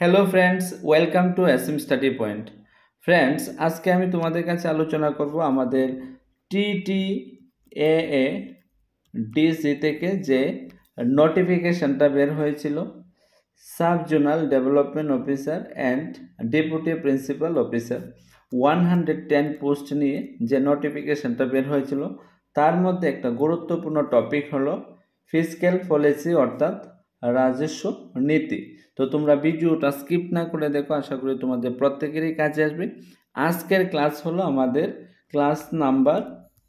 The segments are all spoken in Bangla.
Hello friends, welcome to SM study point. Friends, আজকে আমি তোমাদের কাছে আলোচনা করব আমাদের TTAA ডিসি থেকে যে নোটিফিকেশনটা বের হয়েছিল, sub zonal development officer and deputy principal officer 110 post নিয়ে যে নোটিফিকেশনটা বের হয়েছিল, তার মধ্যে একটা গুরুত্বপূর্ণ টপিক হলো ফিসক্যাল পলিসি, অর্থাৎ রাজস্ব নীতি। তো তোমরা ভিডিওটা স্কিপ না করে দেখো, আশা করি তোমাদের প্রত্যেকেরই কাজে আসবে। আজকের ক্লাস হলো আমাদের ক্লাস নাম্বার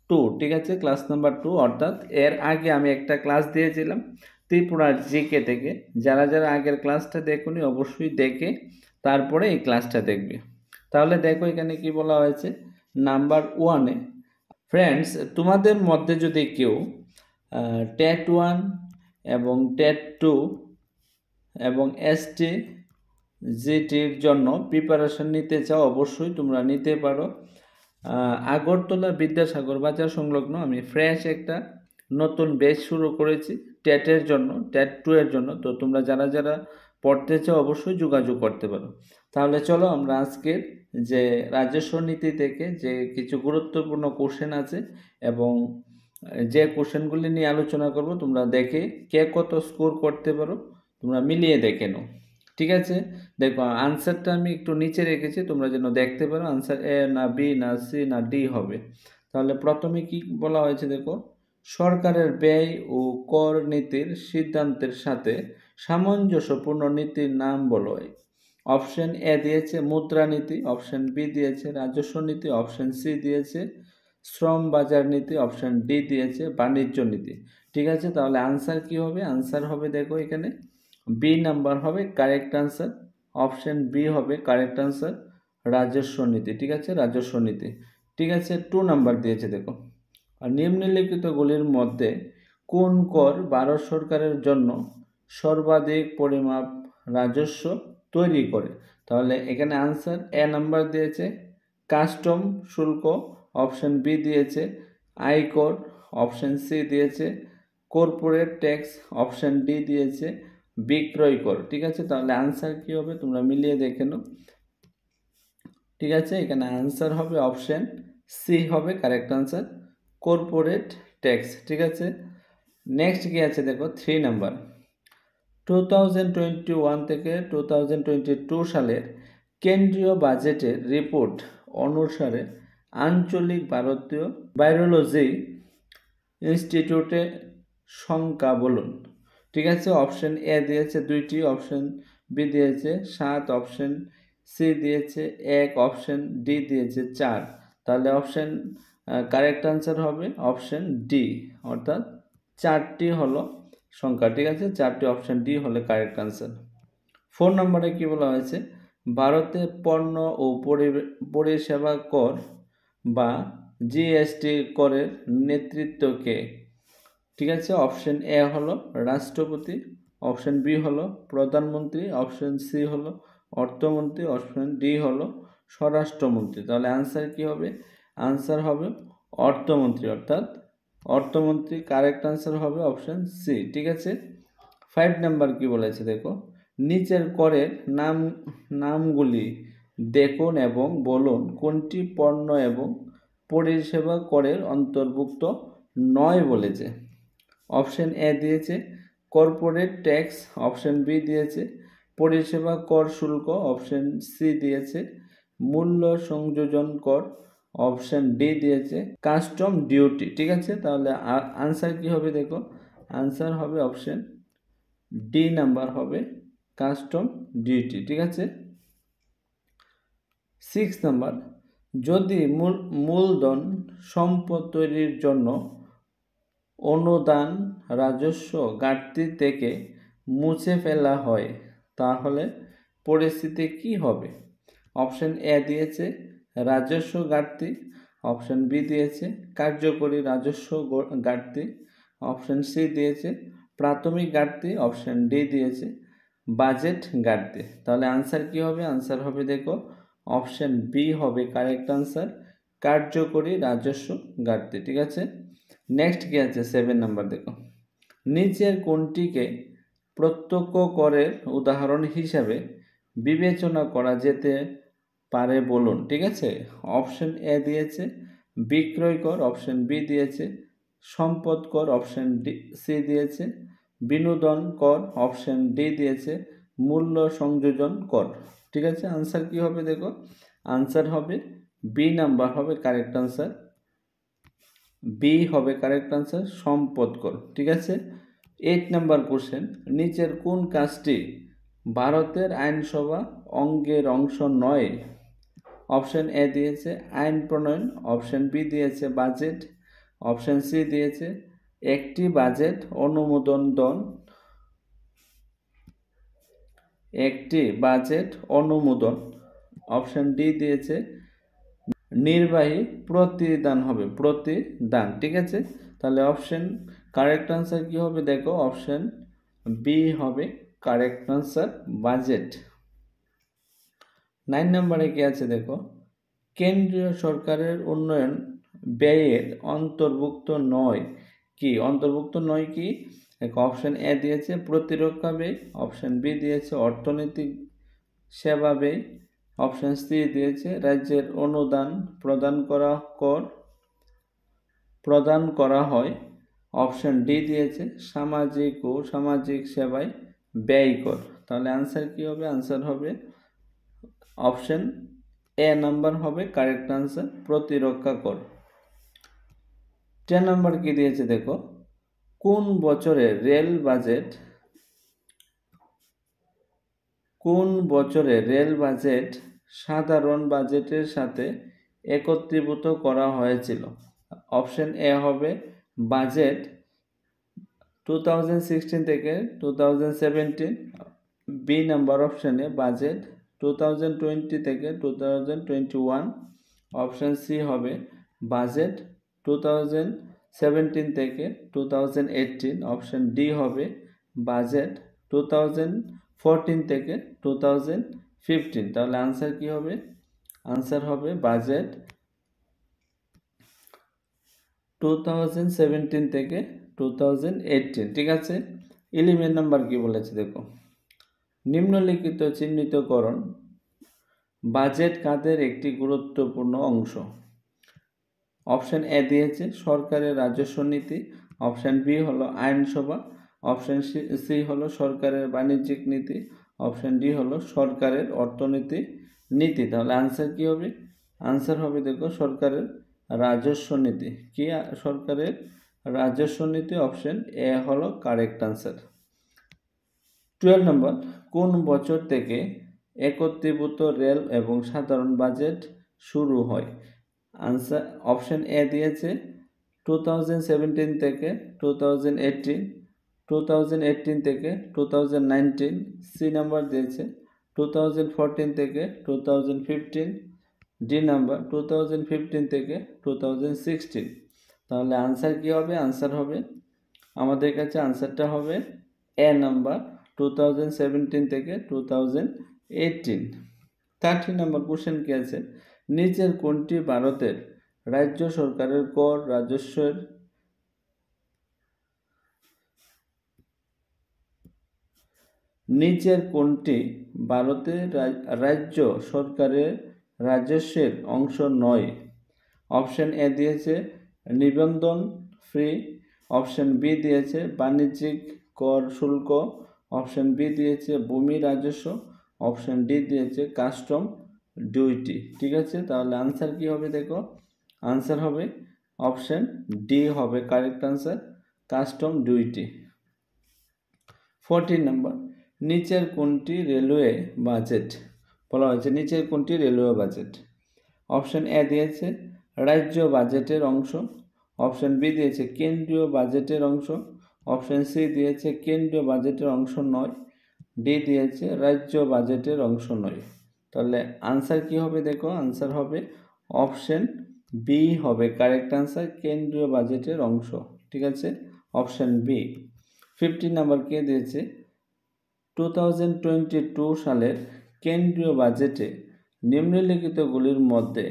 2, ঠিক আছে? ক্লাস নাম্বার 2, অর্থাৎ এর আগে আমি একটা ক্লাস দিয়েছিলাম ত্রিপুরার জিকে থেকে। যারা যারা আগের ক্লাসটা দেখোনি অবশ্যই দেখে তারপরে এই ক্লাসটা দেখবে। তাহলে দেখো এখানে কি বলা হয়েছে নাম্বার 1-এ। ফ্রেন্ডস, তোমাদের মধ্যে যদি কেউ টেট 1 এবং টেট 2 এবং এসটি জিটির জন্য প্রিপারেশন নিতে চাও, অবশ্যই তোমরা নিতে পারো। আগরতলা বিদ্যাসাগর বাজার সংলগ্ন আমি ফ্রেশ একটা নতুন ব্যাচ শুরু করেছি টেটের জন্য, টেট 2 এর জন্য। তো তোমরা যারা যারা পড়তে চাও অবশ্যই যোগাযোগ করতে পারো। তাহলে চলো আমরা আজকের যে রাজস্ব নীতি থেকে যে কিছু গুরুত্বপূর্ণ কোশ্চেন আছে এবং যে কোশ্চেনগুলি নিয়ে আলোচনা করব, তোমরা দেখে কে কত স্কোর করতে পারো তোমরা মিলিয়ে দেখে নাও, ঠিক আছে? দেখো আনসারটা আমি একটু নিচে রেখেছি, তোমরা যেন দেখতে পারো আনসার এ না বি না সি না ডি হবে। তাহলে প্রথমে কি বলা হয়েছে দেখো, সরকারের ব্যয় ও কর নীতির সিদ্ধান্তের সাথে সামঞ্জস্যপূর্ণ নীতির নাম বলো। অপশন এ দিয়েছে মুদ্রানীতি, অপশন বি দিয়েছে রাজস্ব নীতি, অপশন সি দিয়েছে শ্রম বাজার নীতি, অপশন ডি দিয়েছে বাণিজ্য নীতি। ঠিক আছে, তাহলে আনসার কি হবে? আনসার হবে দেখো এখানে বি নাম্বার হবে কারেক্ট আনসার। অপশন বি হবে কারেক্ট আনসার, রাজস্ব নীতি। ঠিক আছে, রাজস্ব নীতি। ঠিক আছে, 2 নাম্বার দিয়েছে দেখো, আর নিম্নলিখিতগুলির মধ্যে কোন কর ভারত সরকারের জন্য সর্বাধিক পরিমাপ রাজস্ব তৈরি করে? তাহলে এখানে আনসার এ নাম্বার দিয়েছে কাস্টম শুল্ক, অপশন বি দিয়েছে আয়কর, অপশন সি দিয়েছে কর্পোরেট ট্যাক্স, অপশন ডি দিয়েছে বিক্রয় কর। ঠিক আছে, তাহলে আনসার কি হবে তোমরা মিলিয়ে দেখে নাও। ঠিক আছে, এখানে আনসার হবে অপশন সি হবে কারেক্ট আনসার, কর্পোরেট ট্যাক্স। ঠিক আছে, নেক্সট কি আছে দেখো 3 নাম্বার। 2021 থেকে 2022 সালের কেন্দ্রীয় বাজেটের রিপোর্ট অনুসারে আঞ্চলিক ভারতীয় ভাইরোলজি ইনস্টিটিউটের সংখ্যা বলুন। ঠিক আছে, অপশন এ দিয়েছে 2টি, অপশন বি দিয়েছে 7, অপশন সি দিয়েছে 1, অপশন ডি দিয়েছে 4। তাহলে অপশন কারেক্ট আনসার হবে অপশন ডি, অর্থাৎ 4টি হলো সংখ্যা। ঠিক আছে, 4টি, অপশন ডি হলে কারেক্ট আনসার। 4 নম্বরে কি বলা হয়েছে, ভারতে পণ্য ও পরিষেবা কর বা জিএসটি করের নেতৃত্বকে? ঠিক আছে, অপশন এ হলো রাষ্ট্রপতি, অপশন বি হলো প্রধানমন্ত্রী, অপশন সি হলো অর্থমন্ত্রী, অপশন ডি হলো স্বরাষ্ট্রমন্ত্রী। তাহলে আনসার কি হবে? আনসার হবে অর্থমন্ত্রী, অর্থাৎ অর্থমন্ত্রী। কারেক্ট আনসার হবে অপশন সি। ঠিক আছে, 5 নাম্বার কি বলেছে দেখো, নিচের করের নামগুলি দেখুন এবং বলুন কোনটি পণ্য এবং পরিষেবা করের অন্তর্ভুক্ত নয় বলেছে। অপশন এ দিয়েছে কর্পোরেট ট্যাক্স, অপশন বি দিয়েছে পরিষেবা কর শুল্ক, অপশন সি দিয়েছে মূল্য সংযোজন কর, অপশন ডি দিয়েছে কাস্টম ডিউটি। ঠিক আছে, তাহলে আনসার কি হবে দেখো, আনসার হবে অপশন ডি নাম্বার হবে কাস্টম ডিউটি। ঠিক আছে, 6 নাম্বার, যদি মূলধন সম্পদ তৈরির জন্য অনুদান রাজস্ব ঘাটতি থেকে মুছে ফেলা হয় তাহলে পরিস্থিতি কি হবে? অপশন এ দিয়েছে রাজস্ব ঘাটতি, অপশন বি দিয়েছে কার্যকরী রাজস্ব ঘাটতি, অপশন সি দিয়েছে প্রাথমিক ঘাটতি, অপশন ডি দিয়েছে বাজেট ঘাটতি। তাহলে আনসার কি হবে? আনসার হবে দেখো অপশন বি হবে কারেক্ট আনসার, কার্যকরী রাজস্ব ঘাটতি। ঠিক আছে, নেক্সট কি আছে 7 নাম্বার দেখো, নিচের কোনটিকে প্রত্যক্ষ করের উদাহরণ হিসাবে বিবেচনা করা যেতে পারে বলুন। ঠিক আছে, অপশন এ দিয়েছে বিক্রয় কর, অপশন বি দিয়েছে সম্পদ কর, অপশন সি দিয়েছে বিনোদন কর, অপশন ডি দিয়েছে মূল্য সংযোজন কর। ঠিক আছে, আনসার কি হবে দেখো, আনসার হবে বি নাম্বার হবে কারেক্ট আনসার, বি হবে কারেক্ট আনসার সম্পদ কর। ঠিক আছে, 8 নাম্বার কোশ্চেন, নিচের কোন কাজটি ভারতের আইনসভা অঙ্গের অংশ নয়? অপশন এ দিয়েছে আইন প্রণয়ন, অপশন বি দিয়েছে বাজেট, অপশন সি দিয়েছে একটি বাজেট অনুমোদন দন, একটি বাজেট অনুমোদন, অপশন ডি দিয়েছে নির্বাহী প্রতিদান হবে প্রতিদান। ঠিক আছে, তাহলে অপশন কারেক্ট আনসার কি হবে দেখো, অপশন বি হবে কারেক্ট আনসার বাজেট। 9 নম্বরে কি আছে দেখো, কেন্দ্রীয় সরকারের উন্নয়ন ব্যয়ের অন্তর্ভুক্ত নয় কি? অন্তর্ভুক্ত নয় কি? অপশন এ দিয়েছে প্রতিরক্ষা ব্যয়, অপশন বি দিয়েছে অর্থনৈতিক সেবা ব্যয়, অপশন সি দিয়েছে রাজ্যের অনুদান প্রদান করা হয়, অপশন ডি দিয়েছে সামাজিক ও সামাজিক সেবায় ব্যয় কর। তাহলে আনসার কি হবে? আনসার হবে অপশন এ নাম্বার হবে কারেক্ট আনসার প্রতিরক্ষা কর। 10 নাম্বার কি দিয়েছে দেখো, কোন বছরে রেল বাজেট সাধারণ বাজেটের সাথে একত্রীভূত করা হয়েছিল? অপশন এ হবে বাজেট 2016 থেকে 2017, বি নাম্বার অপশনে বাজেট 2020 থেকে 2021, অপশন সি হবে বাজেট 2017 থেকে 2018, অপশন ডি হবে বাজেট 2014 থেকে 2015। তাহলে আনসার কি হবে? আনসার হবে বাজেট 2017 থেকে 2018। ঠিক আছে, 11 নাম্বার কি বলেছে দেখো, নিম্নলিখিত চিহ্নিতকরণ বাজেট খাতের একটি গুরুত্বপূর্ণ অংশ। অপশন এ দিয়েছে সরকারের রাজস্ব নীতি, অপশন বি হলো আইনসভা, অপশন সি হলো সরকারের বাণিজ্যিক নীতি, অপশন ডি হলো সরকারের অর্থনীতি নীতি। তাহলে আনসার কি হবে? আনসার হবে দেখো সরকারের রাজস্ব নীতি। কি? সরকারের রাজস্ব নীতি, অপশন এ হলো কারেক্ট আনসার। 12 নম্বর, কোন বছর থেকে একত্রীভূত রেল এবং সাধারণ বাজেট শুরু হয়? আনসার অপশন এ দিয়েছে 2017 থেকে 2018, 2018 থেকে 2019, সি নাম্বার দিয়েছে 2014 থেকে 2015, ডি নাম্বার 2015 থেকে 2016। তাহলে আনসার কি হবে? আনসার হবে আমাদের কাছে আনসারটা হবে এ নাম্বার 2017 থেকে 2018। 30 নম্বর কোশ্চেন কি আছে, নিচের কোনটি ভারতের রাজ্য সরকারের কর রাজস্বের নিচের কোনটি ভারতের রাজ্য সরকারের রাজস্বের অংশ নয়? অপশন এ দিয়েছে নিবন্ধন ফি, অপশন বি দিয়েছে বাণিজ্যিক কর শুল্ক, অপশন বি দিয়েছে ভূমি রাজস্ব, অপশন ডি দিয়েছে কাস্টম ডিউটি। ঠিক আছে, তাহলে আনসার কি হবে দেখো, আনসার হবে অপশন ডি হবে কারেক্ট আনসার কাস্টম ডিউটি। 14 নম্বর, নিচের কোনটি রেলওয়ে বাজেট বলা হয়েছে, নিচের কোনটি রেলওয়ে বাজেট? অপশন এ দিয়েছে রাজ্য বাজেটের অংশ, অপশন বি দিয়েছে কেন্দ্রীয় বাজেটের অংশ, অপশন সি দিয়েছে কেন্দ্রীয় বাজেটের অংশ নয়, ডি দিয়েছে রাজ্য বাজেটের অংশ নয়। তাহলে আনসার কি হবে দেখো, আনসার হবে অপশন বি হবে কারেক্ট আনসার কেন্দ্রীয় বাজেটের অংশ। ঠিক আছে, অপশন বি। 15 নাম্বার কে দিয়েছে 2022 সালের কেন্দ্রীয় বাজেটে নিম্নলিখিতগুলির মধ্যে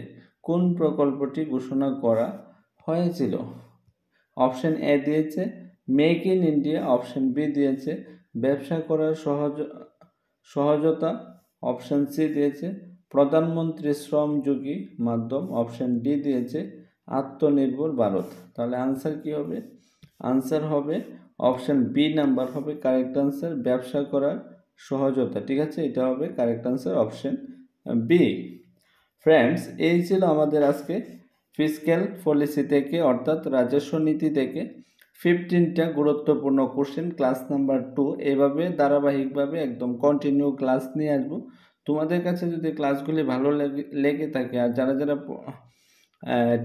কোন প্রকল্পটি ঘোষণা করা হয়েছিল? অপশন এ দিয়েছে make in India, option B দিয়েছে ব্যবসা করার সহজতা, অপশান সি দিয়েছে প্রধানমন্ত্রী শ্রমযোগী মাধ্যম, অপশান ডি দিয়েছে আত্মনির্ভর ভারত। তাহলে আনসার কি হবে? আনসার হবে অপশান বি নাম্বার হবে কারেক্ট আনসার, ব্যবসা করার সহজতা। ঠিক আছে, এটা হবে correct answer option B. Friends, এই ছিল আমাদের আজকে ফিসক্যাল পলিসি থেকে অর্থাৎ রাজস্ব নীতি থেকে 15টা গুরুত্বপূর্ণ কোশ্চেন ক্লাস নাম্বার 2। এভাবে ধারাবাহিকভাবে একদম কন্টিনিউ ক্লাস নিয়ে আসবো। তোমাদের কাছে যদি ক্লাসগুলি ভালো লেগে থাকে আর যারা যারা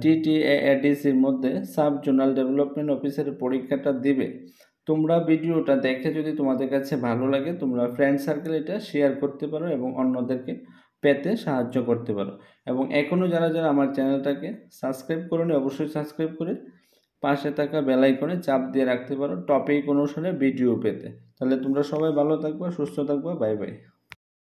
TTADCর মধ্যে সাব জোনাল ডেভেলপমেন্ট অফিসারের পরীক্ষাটা দিবে, তোমরা ভিডিওটা দেখে যদি তোমাদের কাছে ভালো লাগে তোমরা ফ্রেন্ড সার্কেল এটা শেয়ার করতে পারো এবং অন্যদেরকে পেতে সাহায্য করতে পারো। এবং এখনও যারা যারা আমার চ্যানেলটাকে সাবস্ক্রাইব করোনি অবশ্যই সাবস্ক্রাইব করে পাশে থাকা বেল আইকনে চাপ দিয়ে রাখতে পারো টপিক অনুসারে ভিডিও পেতে। তাহলে তোমরা সবাই ভালো থাকবা, সুস্থ থাকবা। Bye bye.